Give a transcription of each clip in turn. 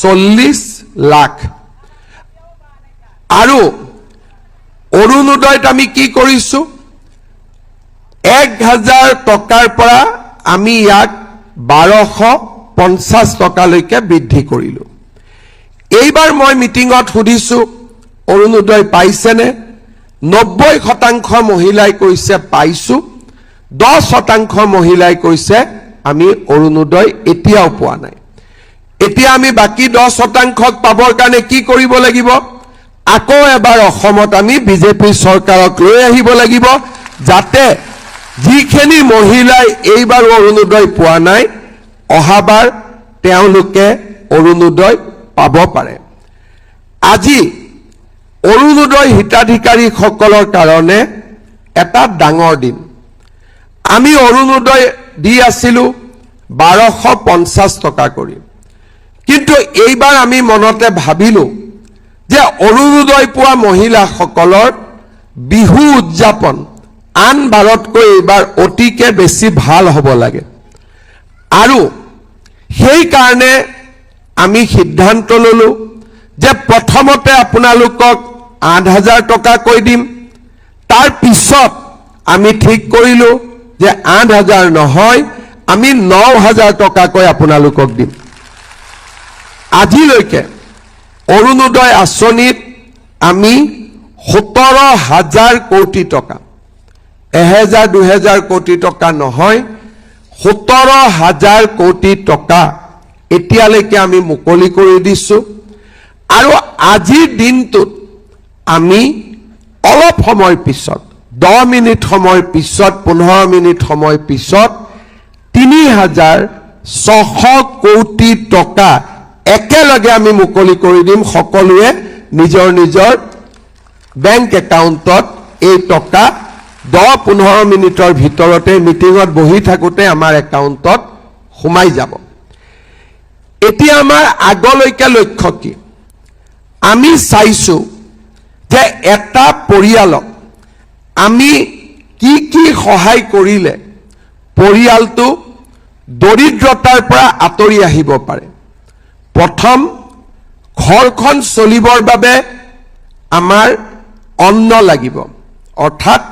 40 লাখ আৰু অৰুণোদয়ত আমি কি কৰিছো 1000 টকাৰ পৰা আমি ইয়াক 1250 টকালৈকে বৃদ্ধি কৰিলো এইবাৰ মই মিটিংত সুধিছো অৰুণোদয় পাইছেনে 90% মহিলাই কৈছে পাইছো 10% মহিলাই কৈছে আমি অৰুণোদয় এতিয়াও পোৱা নাই এতিয়া আমি বাকি 10% পাবৰ কাৰণে কি কৰিব লাগিব আকৌ এবাৰ অসমত আমি বিজেপি চৰকাৰক লৈ আহিব লাগিব যাতে যিখিনি মহিলাই এইবাৰ অৰুণোদয় পোৱা নাই অহাবাৰ তেওঁলোকে অৰুণোদয় পাব পাৰে আজি অৰুণোদয় হিতাধিকাৰী সকলৰ কাৰণে এটা ডাঙৰ দিন আমি অৰুণোদয় দি আছিলো 1250 টকা কৰি কিন্তু এইবাৰ আমি মনতে ভাবিলো যে অৰুণোদয় পোৱা মহিলাসকলৰ বিহু উদযাপন আন বাৰতকৈ এইবাৰ অতিকে বেছি ভাল হ'ব লাগে আৰু সেই কাৰণে আমি সিদ্ধান্ত ললো যে প্ৰথমতে আপোনালোকক 8000 টকা কৈ দিম তাৰ পিছত আমি ঠিক কৰিলো যে 8000 নহয় আমি 9000 টকা কৈ আপোনালোকক দিম আজিলৈকে অৰুণোদয় আঁচনিত আমি 17000 কোটি টকা 1000-2000 কোটি টকা নহয় 17000 কোটি টকা এতিয়ালৈকে আমি মুকলি কৰি দিছো আৰু আজিৰ দিনটোত আমি অলপ সময় পিছত 10 মিনিট সময় পিছত 15 মিনিট সময় পিছত 3600 কোটি টকা একেলগে আমি মুকলি কৰি দিম সকলোৱে নিজৰ নিজৰ বেংক একাউণ্টত এই টকা 10-15 মিনিটৰ ভিতৰতে মিটিংত বহি থাকোতে আমাৰ একাউণ্টত সোমাই যাব এতিয়া আমাৰ আগলৈকে লক্ষ্য কি আমি চাইছো যে এটা পৰিয়ালক আমি কি কি সহায় কৰিলে পৰিয়ালটো দৰিদ্ৰতাৰ পৰা আঁতৰি আহিব পাৰে প্ৰথম ঘৰখন চলিবৰ বাবে আমাৰ অন্ন লাগিব অৰ্থাৎ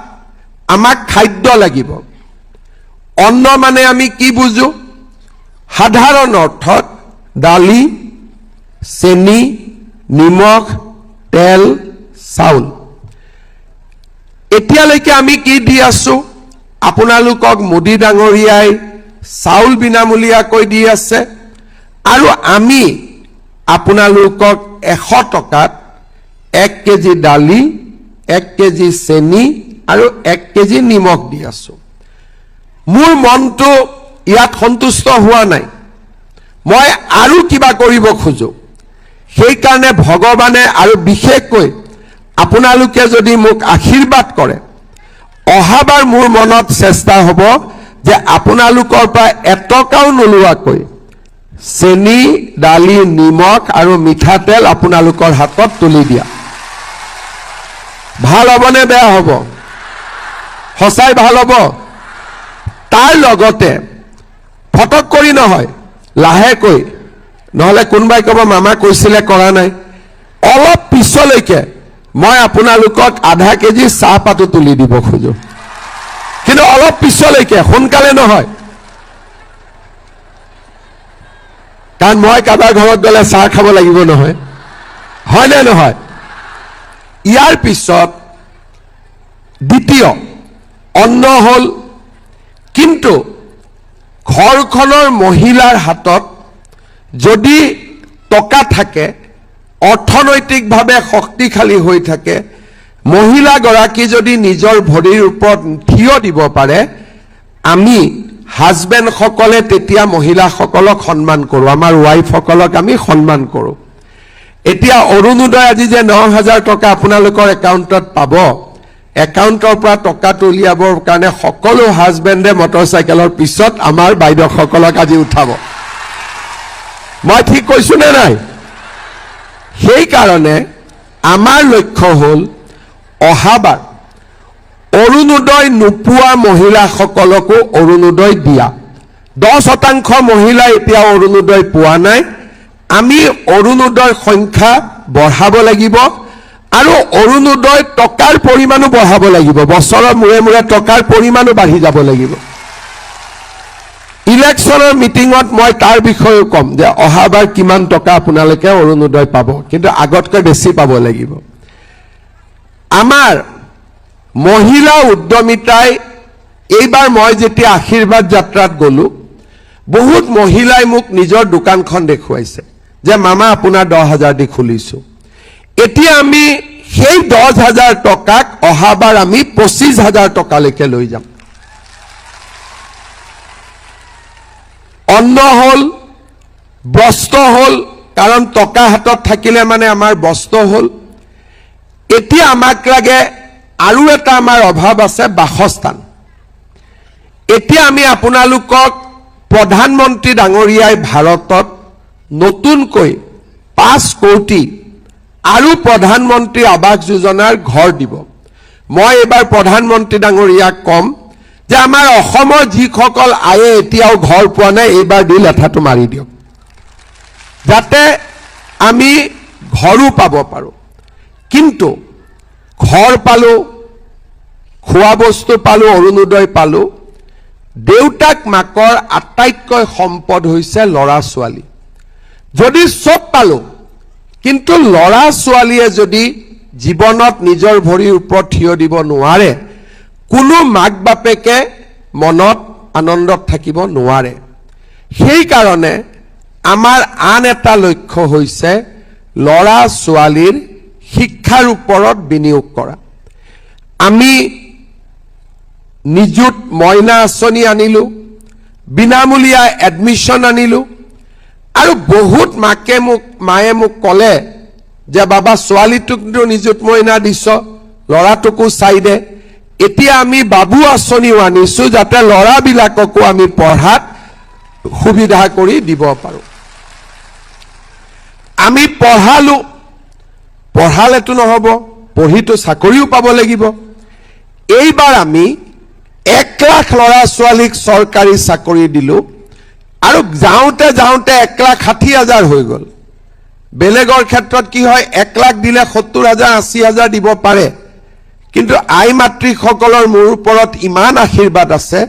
আমাক খাদ্য লাগিব অন্ন মানে আমি কি বুজো সাধাৰণ অৰ্থত দালি চেনি নিমখ তেল চাউল এতিয়ালৈকে আমি কি দি আছো আপোনালোকক মোদী ডাঙৰীয়াই চাউল বিনামূলীয়াকৈ দি আছে আৰু আমি আপোনালোকক 100 টকাত 1 কেজি দালি 1 কেজি চেনি আৰু 1 কেজি নিমখ দি আছো মোৰ মনটো ইয়াত সন্তুষ্ট হোৱা নাই মই আৰু কিবা কৰিব খোজো সেই কাৰণে ভগৱানে আৰু বিশেষকৈ আপোনালোকে যদি মোক আশীৰ্বাদ কৰে অহাবাৰ মোৰ মনত চেষ্টা হ'ব যে আপোনালোকৰ পৰা এটকাও নোলোৱাকৈ চেনি দালি নিমখ আৰু মিঠাতেল আপোনালোকৰ হাতত তুলি দিয়া ভাল হ'বনে বেয়া হ'ব সঁচাই ভাল হ'ব তাৰ লগতে ফটক কৰি নহয় লাহেকৈ নহলে কোনবাই ক'ব মামা কৈছিলে কৰা নাই অলপ পিছলৈকে মই আপোনালোকক আধা কেজি চাহপাতো তুলি দিব খোজো কিন্তু অলপ পিছলৈকে সোনকালে নহয় কাৰণ মই কাবাৰ ঘৰত গলে চাহ খাব লাগিব নহয় হয় নে নহয় ইয়াৰ পিছত দ্বিতীয় অন্ন হল কিন্তু ঘৰখনৰ মহিলাৰ হাতত যদি টকা থাকে অৰ্থনৈতিকভাৱে শক্তিশালী হৈ থাকে মহিলা গৰাকী যদি নিজৰ ভৰিৰ ওপৰত থিয় দিব পাৰে আমি হাজবেণ্ড সকলে তেতিয়া মহিলাসকলক সন্মান কৰো আমাৰ ওয়াইফ সকলক আমি সন্মান কৰো এতিয়া অৰুণোদয় আজি যে 9000 টকা আপোনালোকৰ একাউণ্টত পাব একাউণ্টৰ পৰা টকা তুলিয়াবৰ কাৰণে সকলো হাজবেণ্ডে মটৰচাইকেলৰ পিছত আমাৰ বাইদেউ সকলক আজি উঠাব মই ঠিক কৈছো নে নাই সেই কাৰণে আমাৰ লক্ষ্য হল অহাবাৰ অৰুণোদয় নোপোৱা মহিলাসকলকো অৰুণোদয় দিয়া 10% মহিলা এতিয়া অৰুণোদয় পোৱা নাই আমি অৰুণোদয়ৰ সংখ্যা বঢ়াব লাগিব আৰু অৰুণোদয় টকাৰ পৰিমাণো বঢ়াব লাগিব বছৰৰ মূৰে মূৰে টকাৰ পৰিমাণো বাঢ়ি যাব লাগিব ইলেকশ্যনৰ মিটিঙত মই তাৰ বিষয়ে কম যে অহাবাৰ কিমান টকা আপোনালোকে অৰুণোদয় পাব কিন্তু আগতকৈ বেছি পাব লাগিব আমাৰ মহিলা উদ্যমিতাই এইবাৰ মই যেতিয়া আশীৰ্বাদ যাত্ৰাত গলো বহুত মহিলাই মোক নিজৰ দোকানখন দেখুৱাইছে যে মামা আপোনাৰ 10,000 দি খুলিছো এতিয়া আমি সেই 10,000 টকাক অহাবাৰ আমি 25,000 টকালৈকে লৈ যাম অন্ন হল বস্ত্ৰ হল কাৰণ টকা হাতত থাকিলে মানে আমাৰ বস্ত্ৰ হল এতিয়া আমাক লাগে আৰু এটা আমাৰ অভাৱ আছে বাসস্থান এতিয়া আমি আপোনালোকক প্ৰধানমন্ত্ৰী ডাঙৰীয়াই ভাৰতত নতুনকৈ 5 কোটি আৰু প্ৰধানমন্ত্ৰী আৱাস যোজনাৰ ঘৰ দিব মই এবাৰ প্ৰধানমন্ত্ৰী ডাঙৰীয়াক কম যে আমাৰ অসমৰ যিসকল আয়ে এতিয়াও ঘৰ পোৱা নাই এইবাৰ দি লেঠাটো মাৰি দিয়ক যাতে আমি ঘৰো পাব পাৰো কিন্তু ঘৰ পালো খোৱা বস্তু পালো অৰুণোদয় পালো দেউতাক মাকৰ আটাইতকৈ সম্পদ হৈছে লৰা ছোৱালী যদি সব পালো কিন্তু লৰা ছোৱালীয়ে যদি জীৱনত নিজৰ ভৰিৰ ওপৰত থিয় দিব নোৱাৰে কোনো মাক বাপেকে মনত আনন্দত থাকিব নোৱাৰে সেই কাৰণে আমাৰ আন এটা লক্ষ্য হৈছে লৰা ছোৱালীৰ শিক্ষাৰ ওপৰত বিনিয়োগ কৰা আমি নিযুত মইনা আঁচনি আনিলো বিনামূলীয়া এডমিশন আনিলো আৰু বহুত মায়ে মোক কলে যে বাবা ছোৱালীটোক নিযুত মইনা দিছ লৰাটোকো চাই দে এতিয়া আমি বাবু আঁচনিও আনিছো যাতে লৰাবিলাককো আমি পঢ়াত সুবিধা কৰি দিব পাৰো আমি পঢ়ালেতো নহব পঢ়িতো চাকৰিও পাব লাগিব এইবাৰ আমি 1 লাখ লৰা ছোৱালীক চৰকাৰী চাকৰি দিলো আৰু যাওঁতে 1,60,000 হৈ গল বেলেগৰ ক্ষেত্ৰত কি হয় 1 লাখ দিলে 70,000 80,000 দিব পাৰে কিন্তু আই মাতৃসকলৰ মোৰ ওপৰত ইমান আশীৰ্বাদ আছে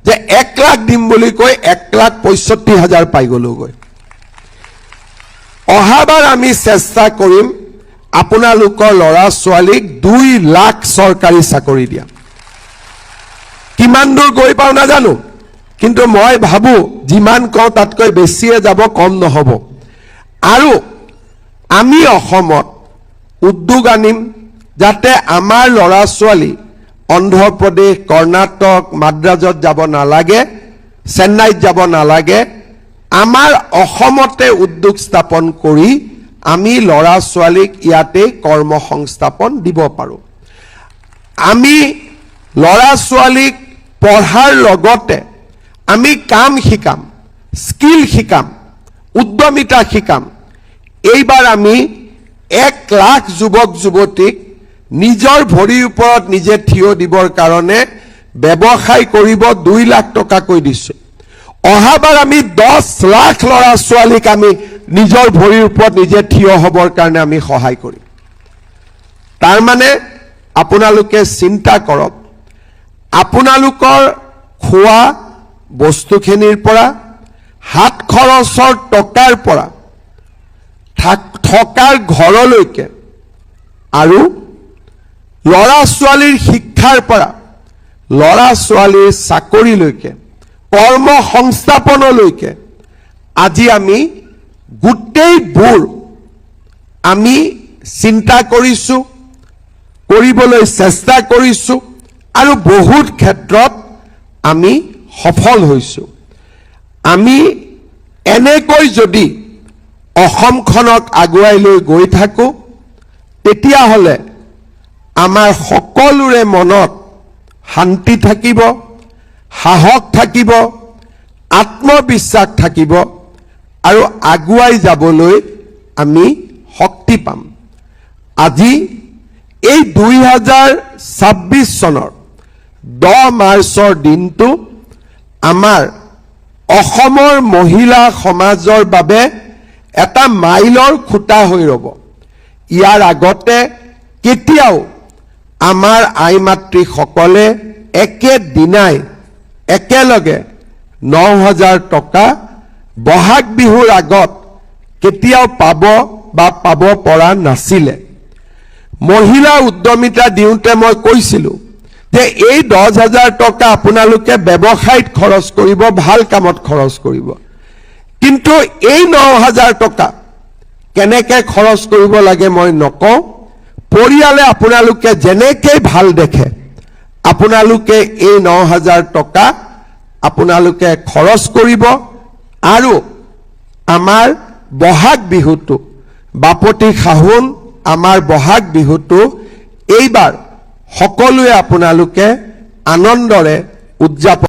যে 1 লাখ দিম বুলি কৈ 1,65,000 পাই গলোগৈ অহাবাৰ আমি চেষ্টা কৰিম আপোনালোকৰ লৰা ছোৱালীক 2 লাখ চৰকাৰী চাকৰি দিয়া কিমান দূৰ গৈ পাও নাজানো কিন্তু মই ভাবো যিমান কওঁ তাতকৈ বেছিয়ে যাব কম নহব আৰু আমি অসমত উদ্যোগ আনিম যাতে আমাৰ লৰা ছোৱালী অন্ধ্ৰপ্ৰদেশ কৰ্ণাটক মাদ্ৰাজত যাব নালাগে চেন্নাইত যাব নালাগে আমাৰ অসমতে উদ্যোগ স্থাপন কৰি আমি লৰা ছোৱালীক ইয়াতে কৰ্মসংস্থাপন দিব পাৰো আমি লৰা ছোৱালীক পঢ়াৰ লগতে আমি কাম শিকাম স্কিল শিকাম উদ্যমিতা শিকাম এইবাৰ আমি 1 লাখ যুৱক যুৱতীক নিজৰ ভৰিৰ ওপৰত নিজে থিয় দিবৰ কাৰণে ব্যৱসায় কৰিব 2 লাখ টকা কৈ দিছো অহাবাৰ আমি 10 লাখ লৰা ছোৱালীক আমি নিজৰ ভৰিৰ ওপৰত নিজে থিয় হবৰ কাৰণে আমি সহায় কৰিম তাৰ মানে আপোনালোকে চিন্তা কৰক আপোনালোকৰ খোৱা বস্তুখিনিৰ পৰা হাত খৰচৰ টকাৰ পৰা থকাৰ ঘৰলৈকে আৰু লৰা ছোৱালীৰ শিক্ষাৰ পৰা লৰা ছোৱালীৰ চাকৰিলৈকে কৰ্মসংস্থাপনলৈকে আজি আমি গোটেইবোৰ আমি চিন্তা কৰিছো কৰিবলৈ চেষ্টা কৰিছো আৰু বহুত ক্ষেত্ৰত আমি সফল হৈছো আমি এনেকৈ যদি অসমখনক আগুৱাই লৈ গৈ থাকো তেতিয়া হলে আমাৰ সকলোৰে মনত শান্তি থাকিব সাহস থাকিব আত্মবিশ্বাস থাকিব আৰু আগুৱাই যাবলৈ আমি শক্তি পাম আজি এই 2026 চনৰ 10 মাৰ্চৰ দিনটো আমাৰ অসমৰ মহিলা সমাজৰ বাবে এটা মাইলৰ খুঁটা হৈ ৰ'ব। ইয়াৰ আগতে কেতিয়াও আমাৰ আই মাতৃসকলে একেদিনাই একেলগে 9,000 টকা বহাগ বিহুৰ আগত কেতিয়াও পাব বা পাব পৰা নাছিলে। মহিলা উদ্যমিতা দিওঁতে মই কৈছিলোঁ যে এই 10,000 টকা আপোনালোকে ব্যৱসায়ত খৰচ কৰিব, ভাল কামত খৰচ কৰিব, কিন্তু এই 9,000 টকা কেনেকৈ খৰচ কৰিব লাগে মই নকওঁ। পৰিয়ালে আপোনালোকে যেনেকৈ ভাল দেখে আপোনালোকে এই 9,000 টকা আপোনালোকে খৰচ কৰিব আৰু আমাৰ বহাগ বিহুটো, বাপতি সাহোন আমাৰ বহাগ বিহুটো এইবাৰ সকলোৱে আপোনালোকে আনন্দৰে উদযাপন